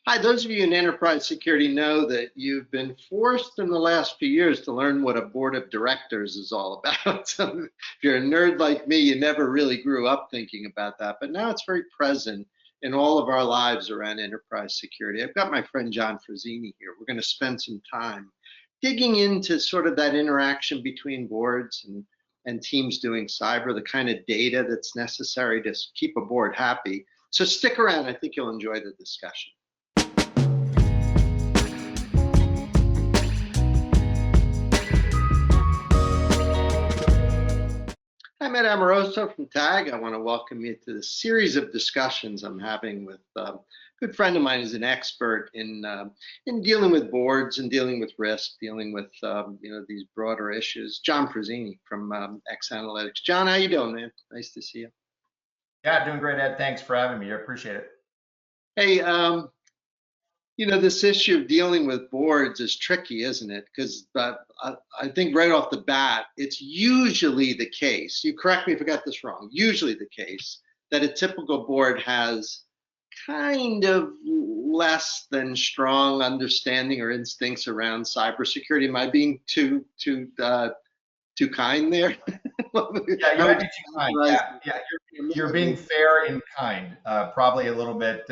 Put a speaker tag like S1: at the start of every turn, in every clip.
S1: Hi, those of you in enterprise security know that you've been forced in the last few years to learn what a board of directors is all about. So if you're a nerd like me, you never really grew up thinking about that, but now it's very present in all of our lives around enterprise security. I've got my friend John Frazzini here. We're going to spend some time digging into sort of that interaction between boards and teams doing cyber, the kind of data that's necessary to keep a board happy. So stick around. I think you'll enjoy the discussion. I'm Ed Amoroso from TAG. I want to welcome you to the series of discussions I'm having with a good friend of mine who's an expert in dealing with boards and dealing with risk, dealing with these broader issues. John Frazzini from X Analytics. John, how you doing, man? Nice to see you.
S2: Yeah, doing great, Ed. Thanks for having me. I appreciate it.
S1: Hey, this issue of dealing with boards is tricky, isn't it? Because I think right off the bat, it's usually the case, you correct me if I got this wrong, usually the case that a typical board has kind of less than strong understanding or instincts around cybersecurity. Am I being too kind there?
S2: Yeah, you might be too kind. Yeah, you're being fair and kind. Probably a little bit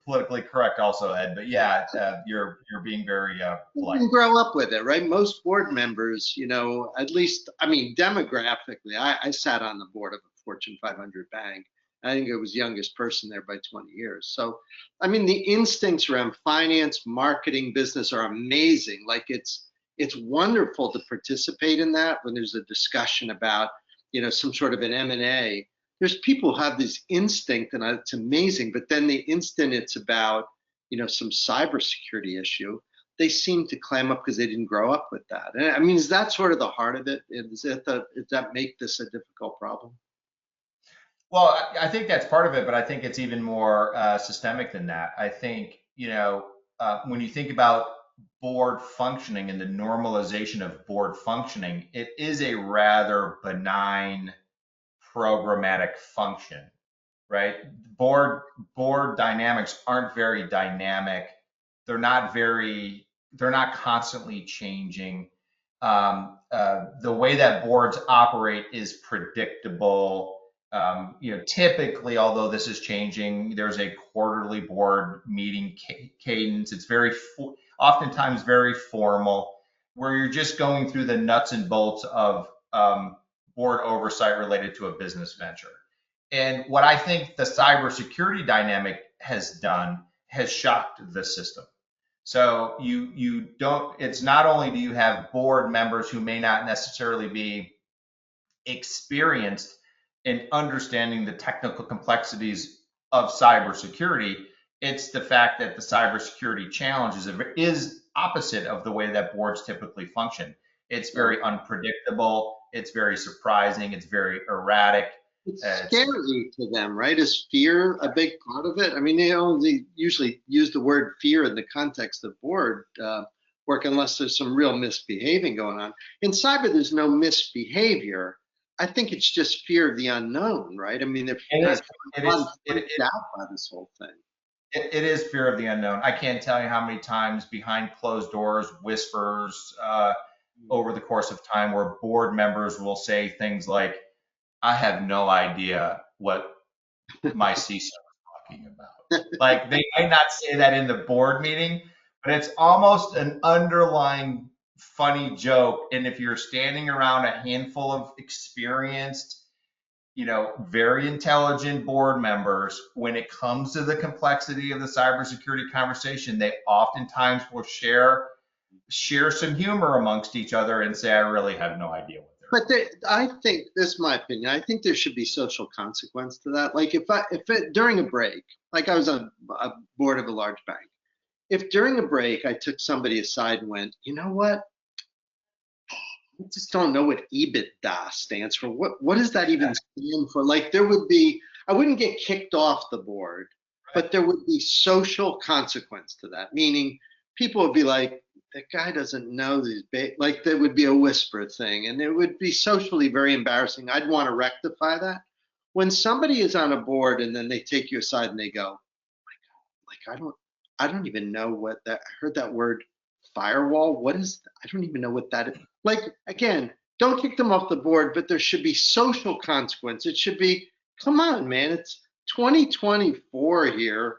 S2: politically correct, also, Ed. But yeah, you're being very polite.
S1: You grow up with it, right? Most board members, at least, I mean, demographically, I sat on the board of a Fortune 500 bank. I think I was the youngest person there by 20 years. So, I mean, the instincts around finance, marketing, business are amazing. Like it's wonderful to participate in that when there's a discussion about, some sort of an M&A. There's people who have this instinct, and it's amazing. But then the instant it's about, some cybersecurity issue, they seem to clam up because they didn't grow up with that. And I mean, is that sort of the heart of it? Does that make this a difficult problem?
S2: Well, I think that's part of it, but I think it's even more systemic than that. I think, when you think about board functioning and the normalization of board functioning, it is a rather benign programmatic function, right? Board dynamics aren't very dynamic. They're not constantly changing. The way that boards operate is predictable. Typically, although this is changing, there's a quarterly board meeting cadence. It's oftentimes very formal, where you're just going through the nuts and bolts of board oversight related to a business venture. And what I think the cybersecurity dynamic has done has shocked the system. So it's not only do you have board members who may not necessarily be experienced in understanding the technical complexities of cybersecurity, it's the fact that the cybersecurity challenge is opposite of the way that boards typically function. It's very unpredictable. It's very surprising. It's very erratic.
S1: It's scary to them, right? Is fear a big part of it? I mean, they only usually use the word fear in the context of board work unless there's some real misbehaving going on. In cyber, there's no misbehavior. I think it's just fear of the unknown, right? I mean, they're freaked out by this whole thing.
S2: It is fear of the unknown. I can't tell you how many times behind closed doors, whispers over the course of time where board members will say things like, I have no idea what my CISO is talking about. Like, they might not say that in the board meeting, but it's almost an underlying funny joke. And if you're standing around a handful of experienced, very intelligent board members, when it comes to the complexity of the cybersecurity conversation, they oftentimes will share some humor amongst each other and say, I really have no idea what they're
S1: But I think, this is my opinion, I think there should be social consequence to that. Like if during a break, like I was on a board of a large bank, if during a break I took somebody aside and went, you know what? I just don't know what EBITDA stands for. What does that even stand for? Like I wouldn't get kicked off the board, but there would be social consequence to that, meaning people would be like, that guy doesn't know these, like there would be a whisper thing, and it would be socially very embarrassing. I'd want to rectify that. When somebody is on a board and then they take you aside and they go, oh my God, like I don't even know what that. I heard that word firewall. What is? I don't even know what that is. Like again, don't kick them off the board, but there should be social consequence. It should be, come on, man. It's 2024 here.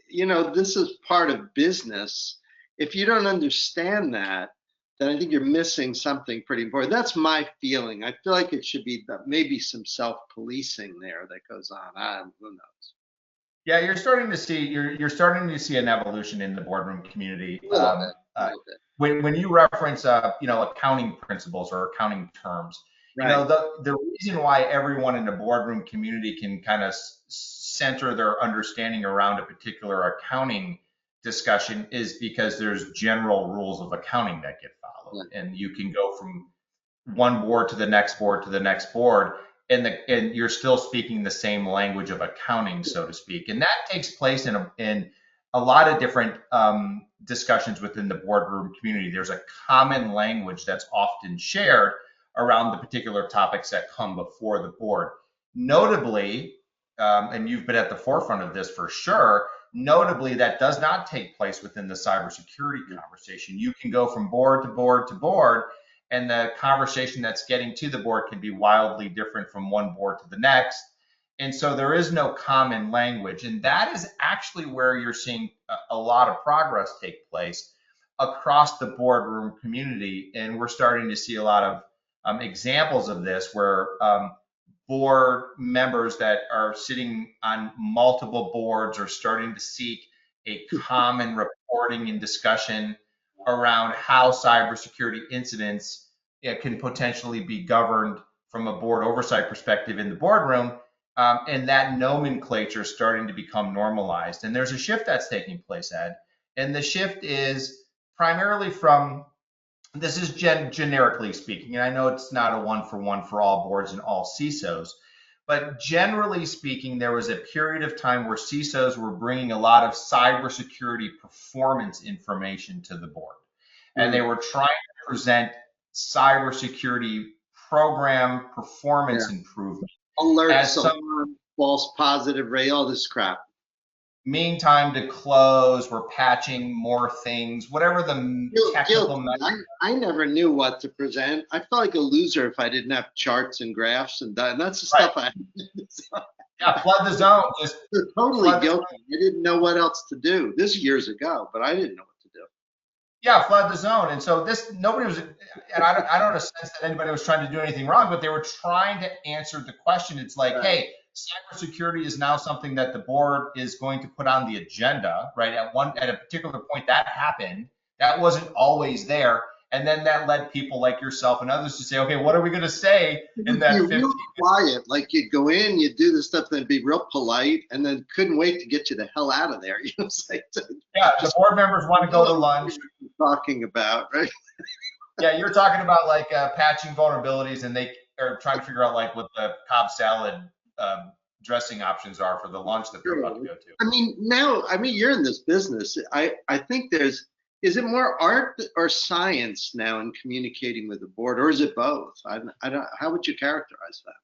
S1: You know, this is part of business. If you don't understand that, then I think you're missing something pretty important. That's my feeling. I feel like it should be maybe some self-policing there that goes on. Who knows?
S2: Yeah, you're starting to see an evolution in the boardroom community.
S1: A little bit, a little bit.
S2: When you reference accounting principles or accounting terms,
S1: Right.
S2: the reason why everyone in the boardroom community can kind of center their understanding around a particular accounting discussion is because there's general rules of accounting that get followed,
S1: Right.
S2: and you can go from one board to the next board to the next board, and you're still speaking the same language of accounting, so to speak. And that takes place in a lot of different discussions within the boardroom community. There's a common language that's often shared around the particular topics that come before the board. Notably, and you've been at the forefront of this for sure, notably that does not take place within the cybersecurity conversation. You can go from board to board to board, and the conversation that's getting to the board can be wildly different from one board to the next. And so there is no common language. And that is actually where you're seeing a lot of progress take place across the boardroom community. And we're starting to see a lot of examples of this where board members that are sitting on multiple boards are starting to seek a common reporting and discussion around how cybersecurity incidents can potentially be governed from a board oversight perspective in the boardroom. And that nomenclature is starting to become normalized. And there's a shift that's taking place, Ed. And the shift is primarily from, this is generically speaking, and I know it's not a one for all boards and all CISOs, but generally speaking, there was a period of time where CISOs were bringing a lot of cybersecurity performance information to the board. And they were trying to present cybersecurity program performance improvement
S1: Alerts,
S2: as some
S1: alarm, false positive rate, all this crap.
S2: mean time to close, we're patching more things, whatever the technical
S1: Guilty.
S2: measure.
S1: I never knew what to present. I felt like a loser if I didn't have charts and graphs and that. And that's the
S2: Right.
S1: stuff I
S2: Yeah, flood the zone. Just
S1: totally
S2: flood the
S1: guilty. I didn't know what else to do. This years ago, but I didn't know what to do.
S2: Yeah, flood the zone. And so nobody was, and I don't sense that anybody was trying to do anything wrong, but they were trying to answer the question. It's like,
S1: Right.
S2: hey, cybersecurity is now something that the board is going to put on the agenda, right? At a particular point that happened, that wasn't always there. And then that led people like yourself and others to say, okay, what are we going to say in that
S1: You're
S2: 15?
S1: real quiet. Like you'd go in, you'd do the stuff, then be real polite, and then couldn't wait to get you the hell out of there. You know, it's like,
S2: Yeah, the board members want to go to lunch.
S1: Talking about, right?
S2: Yeah, you're talking about like patching vulnerabilities, and they are trying to figure out like what the Cobb salad dressing options are for the lunch that they're about to go to.
S1: I mean, now, I mean, you're in this business. I think is it more art or science now in communicating with the board, or is it both? I don't, how would you characterize that?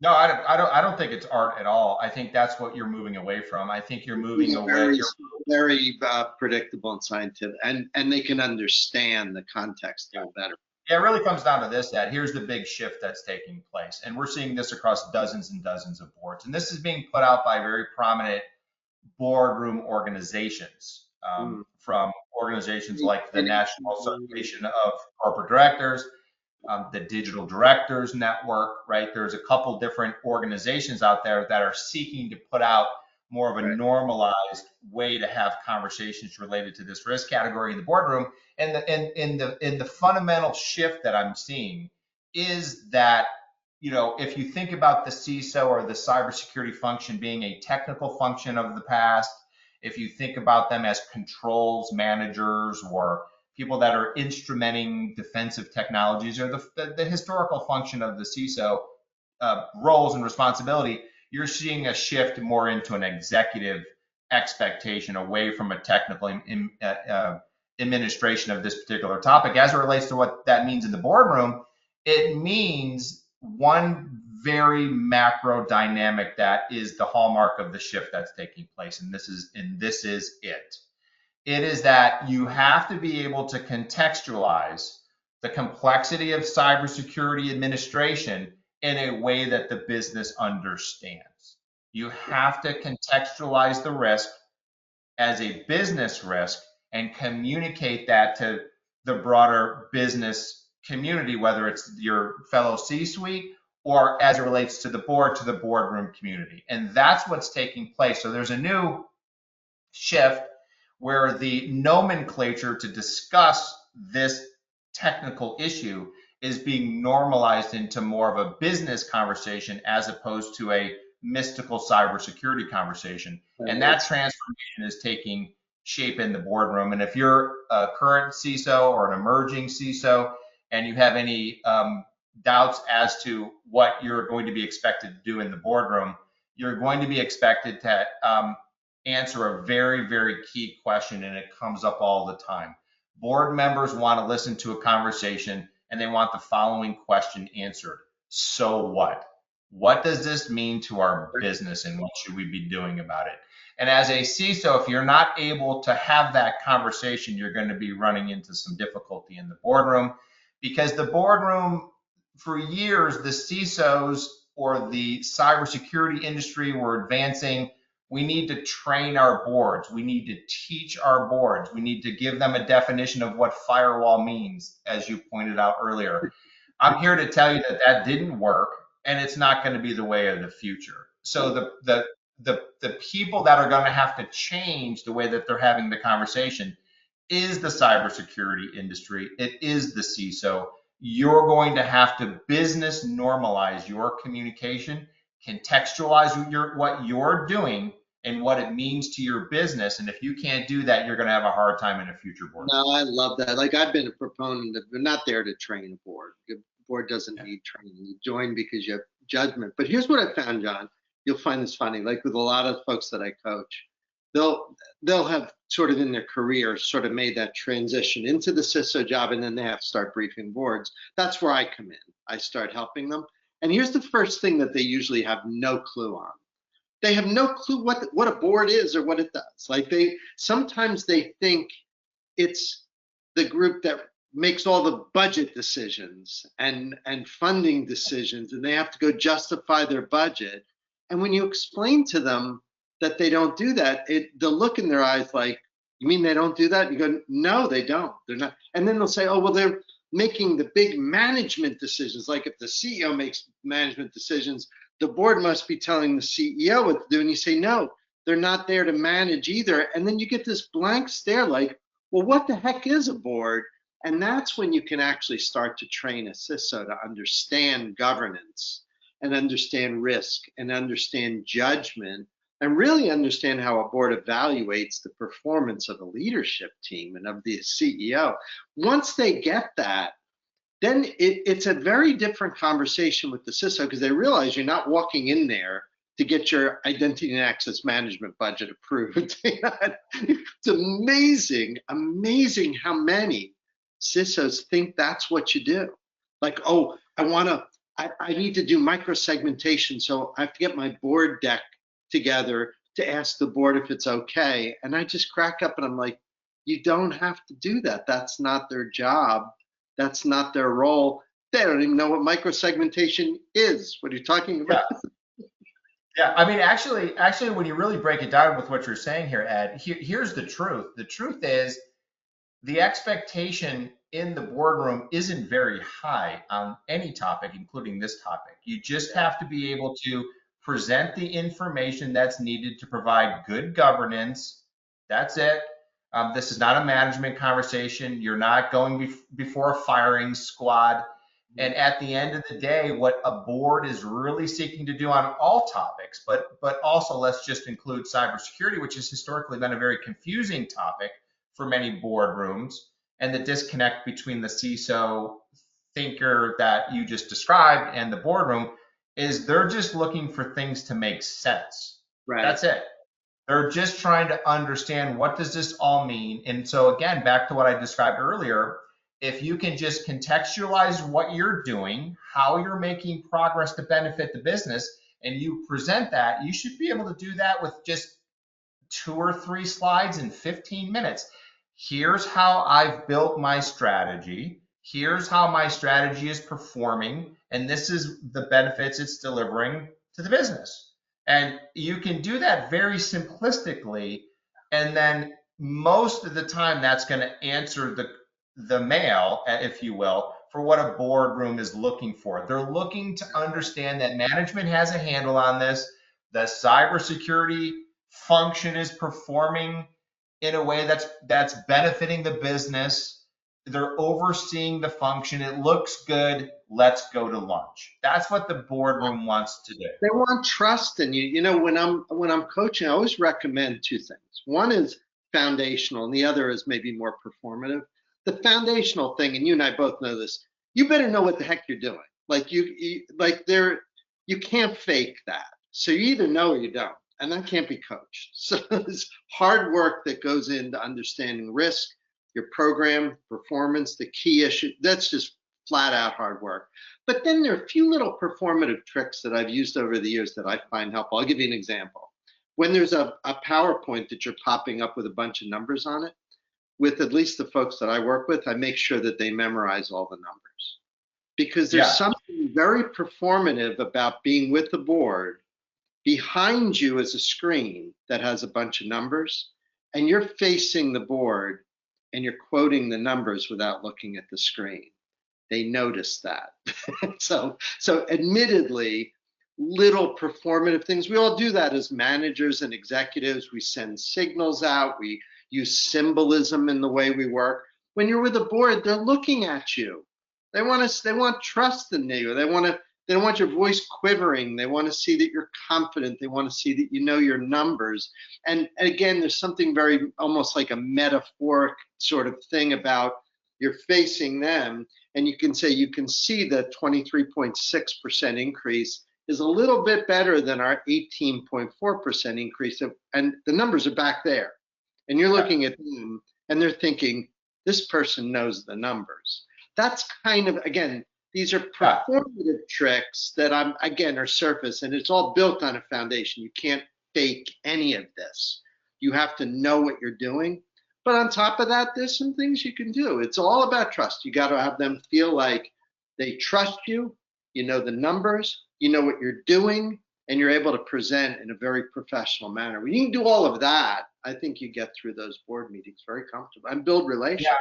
S2: No, I don't think it's art at all. I think that's what you're moving away from. I think you're moving away.
S1: Very predictable and scientific, and they can understand the context a little better.
S2: Yeah, it really comes down to this, that here's the big shift that's taking place. And we're seeing this across dozens and dozens of boards. And this is being put out by very prominent boardroom organizations, from organizations like the National Association of Corporate Directors, the Digital Directors Network, right? There's a couple different organizations out there that are seeking to put out more of a normalized way to have conversations related to this risk category in the boardroom. And the fundamental shift that I'm seeing is that, if you think about the CISO or the cybersecurity function being a technical function of the past, if you think about them as controls managers or people that are instrumenting defensive technologies, or the historical function of the CISO roles and responsibility, you're seeing a shift more into an executive expectation away from a technical administration of this particular topic. As it relates to what that means in the boardroom, it means one very macro dynamic that is the hallmark of the shift that's taking place. And this is it. It is that you have to be able to contextualize the complexity of cybersecurity administration in a way that the business understands. You have to contextualize the risk as a business risk and communicate that to the broader business community, whether it's your fellow C-suite or as it relates to the boardroom community. And that's what's taking place. So there's a new shift where the nomenclature to discuss this technical issue is being normalized into more of a business conversation as opposed to a mystical cybersecurity conversation. And that transformation is taking shape in the boardroom. And if you're a current CISO or an emerging CISO and you have any doubts as to what you're going to be expected to do in the boardroom, you're going to be expected to answer a very, very key question, and it comes up all the time. Board members want to listen to a conversation and they want the following question answered. So what? What does this mean to our business and what should we be doing about it? And as a CISO, if you're not able to have that conversation, you're going to be running into some difficulty in the boardroom, because the boardroom, for years, the CISOs or the cybersecurity industry were advancing. We need to train our boards. We need to teach our boards. We need to give them a definition of what firewall means, as you pointed out earlier. I'm here to tell you that that didn't work, and it's not going to be the way of the future. So the people that are going to have to change the way that they're having the conversation is the cybersecurity industry. It is the CISO. You're going to have to business normalize your communication, contextualize what you're doing and what it means to your business. And if you can't do that, you're going to have a hard time in a future board.
S1: No, I love that. Like, I've been a proponent of, we're not there to train a board. The board doesn't need training. You join because you have judgment. But here's what I found, John. You'll find this funny. Like with a lot of folks that I coach, they'll have sort of in their career sort of made that transition into the CISO job, and then they have to start briefing boards. That's where I come in. I start helping them. And here's the first thing that they usually have no clue on. They have no clue what a board is or what it does. Like, sometimes they think it's the group that makes all the budget decisions and funding decisions, and they have to go justify their budget. And when you explain to them that they don't do that, they'll look in their eyes like, you mean they don't do that? You go, no, they don't. They're not. And then they'll say, oh, well, they're making the big management decisions. Like if the CEO makes management decisions, the board must be telling the CEO what to do. And you say, no, they're not there to manage either. And then you get this blank stare like, well, what the heck is a board? And that's when you can actually start to train a CISO to understand governance and understand risk and understand judgment and really understand how a board evaluates the performance of a leadership team and of the CEO. Once they get that, then it's a very different conversation with the CISO, because they realize you're not walking in there to get your identity and access management budget approved. It's amazing, amazing how many CISOs think that's what you do. Like, oh, I need to do microsegmentation, so I have to get my board deck together to ask the board if it's okay. And I just crack up and I'm like, you don't have to do that. That's not their job. That's not their role. They don't even know what microsegmentation is. What are you talking about?
S2: Yeah, I mean, actually, when you really break it down with what you're saying here, Ed, here's the truth. The truth is the expectation in the boardroom isn't very high on any topic, including this topic. You just have to be able to present the information that's needed to provide good governance. That's it. This is not a management conversation. You're not going before a firing squad. And at the end of the day, what a board is really seeking to do on all topics, but also let's just include cybersecurity, which has historically been a very confusing topic for many boardrooms, and the disconnect between the CISO thinker that you just described and the boardroom is they're just looking for things to make sense.
S1: Right.
S2: That's it. They're just trying to understand, what does this all mean? And so again, back to what I described earlier, if you can just contextualize what you're doing, how you're making progress to benefit the business, and you present that, you should be able to do that with just 2 or 3 slides in 15 minutes. Here's how I've built my strategy. Here's how my strategy is performing, and this is the benefits it's delivering to the business. And you can do that very simplistically, and then most of the time that's going to answer the mail, if you will, for what a boardroom is looking for. They're looking to understand that management has a handle on this, the cybersecurity function is performing in a way that's benefiting the business. They're overseeing the function. It looks good. Let's go to lunch. That's what the boardroom wants to do.
S1: They want trust in you. You know, when I'm coaching, I always recommend two things. One is foundational, and the other is maybe more performative. The foundational thing, and you and I both know this, you better know what the heck you're doing. Like you can't fake that. So you either know or you don't, and that can't be coached. So it's hard work that goes into understanding risk, your program, performance, the key issue. That's just flat out hard work. But then there are a few little performative tricks that I've used over the years that I find helpful. I'll give you an example. When there's a PowerPoint that you're popping up with a bunch of numbers on it, with at least the folks that I work with, I make sure that they memorize all the numbers. Because there's
S2: Yeah.
S1: something very performative about being with the board. Behind you is a screen that has a bunch of numbers, and you're facing the board and you're quoting the numbers without looking at the screen. They notice that. so admittedly, little performative things. We all do that as managers and executives. We send signals out. We use symbolism in the way we work. When you're with a board, they're looking at you. They want trust in you. They don't want your voice quivering. They want to see that you're confident. They want to see that you know your numbers. And again, there's something very almost like a metaphoric sort of thing about you're facing them, and you can see the 23.6% increase is a little bit better than our 18.4% increase, and the numbers are back there. And you're looking at them, and they're thinking, this person knows the numbers. That's kind of, again, these are performative tricks that are surface, and it's all built on a foundation. You can't fake any of this. You have to know what you're doing. But on top of that, there's some things you can do. It's all about trust. You got to have them feel like they trust you, you know the numbers, you know what you're doing, and you're able to present in a very professional manner. When you can do all of that, I think you get through those board meetings very comfortable and build relationships.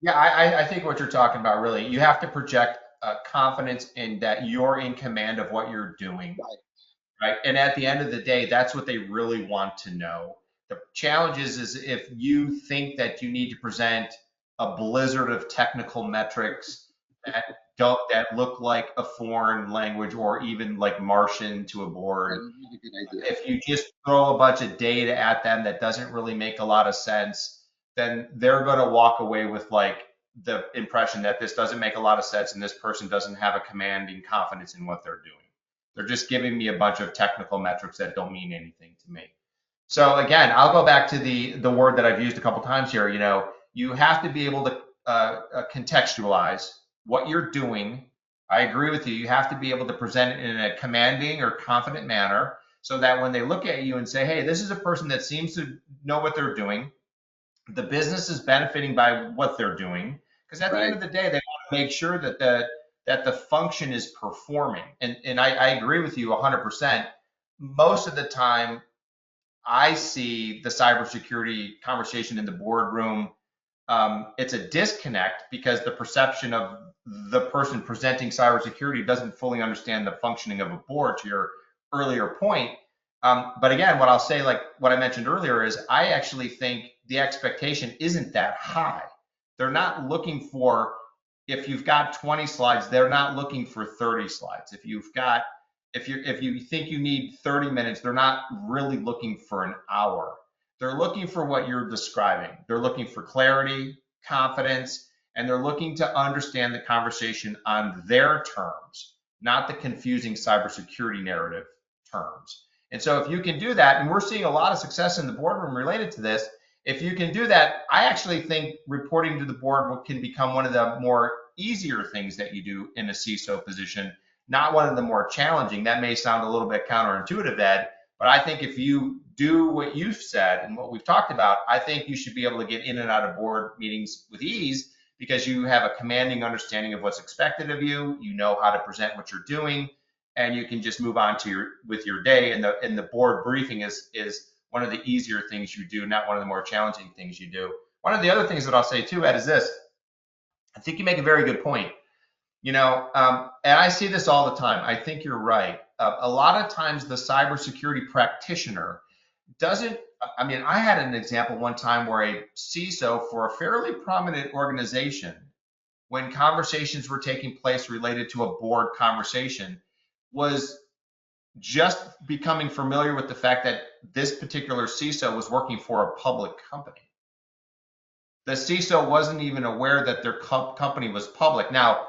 S2: I think what you're talking about, really, you have to project confidence in that you're in command of what you're doing. Right. And at the end of the day, that's what they really want to know. The challenge is if you think that you need to present a blizzard of technical metrics that look like a foreign language or even like Martian to a board. If you just throw a bunch of data at them that doesn't really make a lot of sense, then they're going to walk away with like the impression that this doesn't make a lot of sense and this person doesn't have a commanding confidence in what they're doing. They're just giving me a bunch of technical metrics that don't mean anything to me. So again, I'll go back to the word that I've used a couple times here. You know, you have to be able to contextualize what you're doing. I agree with you. You have to be able to present it in a commanding or confident manner so that when they look at you and say, hey, this is a person that seems to know what they're doing, the business is benefiting by what they're doing. Because at the end of the day, they want to make sure that the function is performing. And I agree with you 100%. Most of the time, I see the cybersecurity conversation in the boardroom. It's a disconnect because the perception of the person presenting cybersecurity doesn't fully understand the functioning of a board, to your earlier point. But again, what I'll say, like what I mentioned earlier, is I actually think the expectation isn't that high. They're not looking for, if you've got 20 slides, they're not looking for 30 slides. If you think you need 30 minutes, they're not really looking for an hour. They're looking for what you're describing. They're looking for clarity, confidence, and they're looking to understand the conversation on their terms, not the confusing cybersecurity narrative terms. And so if you can do that, and we're seeing a lot of success in the boardroom related to this, If you can do that, I actually think reporting to the board can become one of the more easier things that you do in a CISO position, not one of the more challenging. That may sound a little bit counterintuitive, Ed, but I think if you do what you've said and what we've talked about, I think you should be able to get in and out of board meetings with ease because you have a commanding understanding of what's expected of you. You know how to present what you're doing, and you can just move on to your day. And the board briefing is one of the easier things you do, not one of the more challenging things you do. One of the other things that I'll say too, Ed, is this. I think you make a very good point. And I see this all the time. I think you're right. A lot of times the cybersecurity practitioner doesn't, I mean, I had an example one time where a CISO for a fairly prominent organization, when conversations were taking place related to a board conversation, was just becoming familiar with the fact that this particular CISO was working for a public company. The CISO wasn't even aware that their company was public. Now,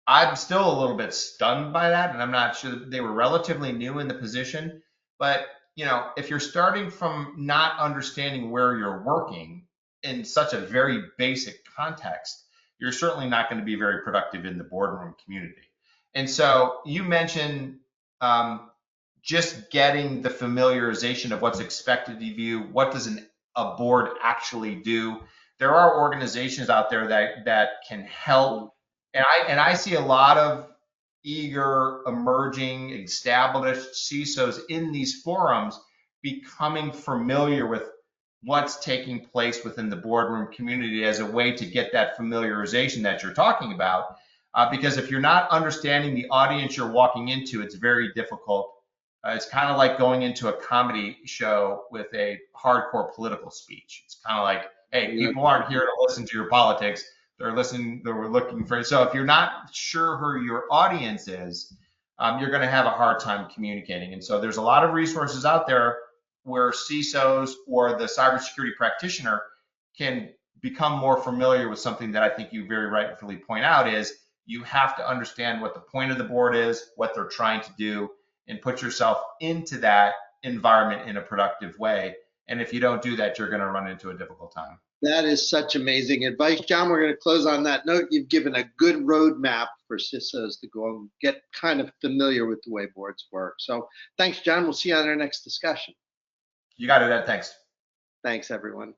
S2: I'm still a little bit stunned by that, and I'm not sure. They were relatively new in the position. But if you're starting from not understanding where you're working in such a very basic context, you're certainly not going to be very productive in the boardroom community. And so you mentioned just getting the familiarization of what's expected of you. What does a board actually do? There are organizations out there that can help, and I see a lot of eager, emerging, established CISOs in these forums becoming familiar with what's taking place within the boardroom community as a way to get that familiarization that you're talking about. Because if you're not understanding the audience you're walking into, it's very difficult. It's kind of like going into a comedy show with a hardcore political speech. It's kind of like, hey, people aren't here to listen to your politics. They're looking for. So if you're not sure who your audience is, you're going to have a hard time communicating. And so there's a lot of resources out there where CISOs or the cybersecurity practitioner can become more familiar with something that I think you very rightfully point out is you have to understand what the point of the board is, what they're trying to do, and put yourself into that environment in a productive way. And if you don't do that, you're going to run into a difficult time.
S1: That is such amazing advice. John, we're going to close on that note. You've given a good roadmap for CISOs to go and get kind of familiar with the way boards work. So thanks, John. We'll see you on our next discussion.
S2: You got it, Ed. Thanks.
S1: Thanks, everyone.